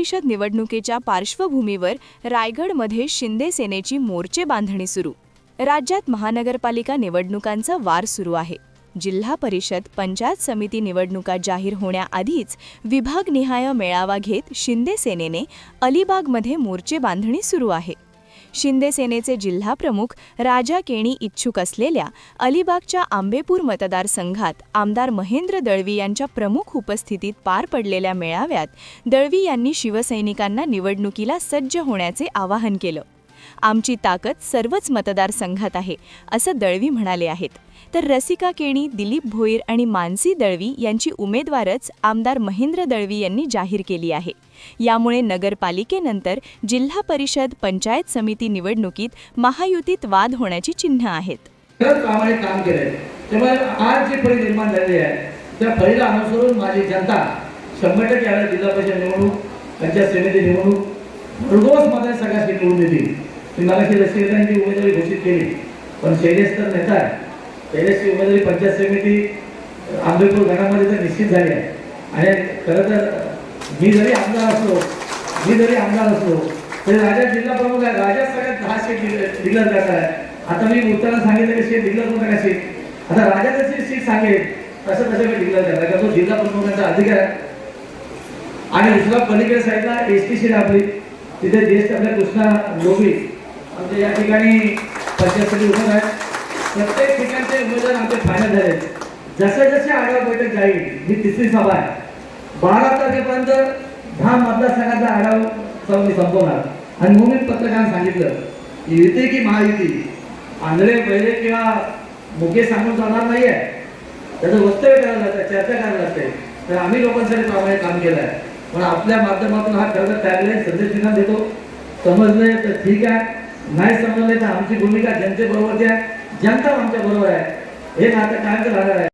परिषद निवडणुकीच्या पार्श्वभूमीवर रायगडमध्ये शिंदे सेनेची मोर्चे बांधणी सुरू। राज्यात महानगरपालिका निवडणुकांचा वार सुरू आहे। जिल्हा परिषद पंचायत समिती निवडणुका जाहीर होण्याआधीच विभागनिहाय मेळावा घेत शिंदे सेनेने अलिबागमध्ये मोर्चे बांधणी सुरू आहे। शिंदे सेनेचे जिल्हा प्रमुख राजा केणी इच्छुक असलेल्या अलिबागच्या आंबेपूर मतदारसंघात आमदार महेंद्र दळवी यांच्या प्रमुख उपस्थितीत पार पडलेल्या मेळाव्यात दळवी यांनी शिवसैनिकांना निवडणुकीला सज्ज होण्याचे आवाहन केलं। आमची ताकद सर्वच मतदारसंघात आहे असं दळवी म्हणाले आहेत। तर रसिका केणी, दिलीप भोईर आणि मानसी दळवी यांची उमेदवारच आमदार महेंद्र दळवी यांनी जाहीर केली आहे। यामुळे नगरपालिकेनंतर जिल्हा परिषद पंचायत समिती निवडणुकीत महायुतीत वाद होण्याची चिन्ह आहेत। प्रामाणिक काम केले तेव्हा आज जी फळी निर्माण झाली आहे त्या फळीला अनुसरून माझी जनता 100% याला जिल्हा परिषद निवडणूक, पंचायत समिती निवडणूक भरघोस मतदारसंघात निवडून देतील। मला की रसिकांची उमेदवारी घोषित केली, पण शैलेश तर नेता शैलेशची उमेदवारी पंचायत समिती आंबेपूर गणामध्ये तर निश्चित झाली आहे। आणि खरं तर मी जरी आमदार असलो तरी राजा जिल्हा प्रमुख आहे, राजा सगळ्यात 10 सीट डिक्लेअर करणार आहे। आता मी उत्तराला सांगितलं की सीट डिक्लेअर करू नका सीट, आता राजा जशी सीट सांगेल तसं मी डिक्लेअर करणार, कारण तो जिल्हा प्रमुखांचा अधिकार आहे। आणि दुसरा पलीकडे साईडला एसटी सीट आपली, तिथे ज्येष्ठ आपल्या कृष्णा लोभी आमच्या या ठिकाणी पंचायत समिती उभं आहे। प्रत्येक ठिकाणचे उमेदवार आमचे फायनल झाले। जसे जसे आढावा बैठक जाईल, ही तिसरी सभा आहे, 12 तारखेपर्यंत 10 मतदारसंघाचा आढावा मी संपवणार। आणि म्हणून मी पत्रकारांना सांगितलं की युती की महायुती आंधळे बैरे किंवा मुके सांगून चालणार नाही आहे, त्याचं वक्तव्य करायला लागतं, चर्चा करायला लागते। तर आम्ही लोकांसाठी प्रामाणिक काम केलं आहे, पण आपल्या माध्यमातून हा खरं टॅगलाईन संदेश दिला देतो। समजले तर ठीक आहे, नाही समजले तर आमची भूमिका जनतेबरोबर आहे, जनता आमच्या बरोबर आहे, हे नातं कायम राहणार आहे।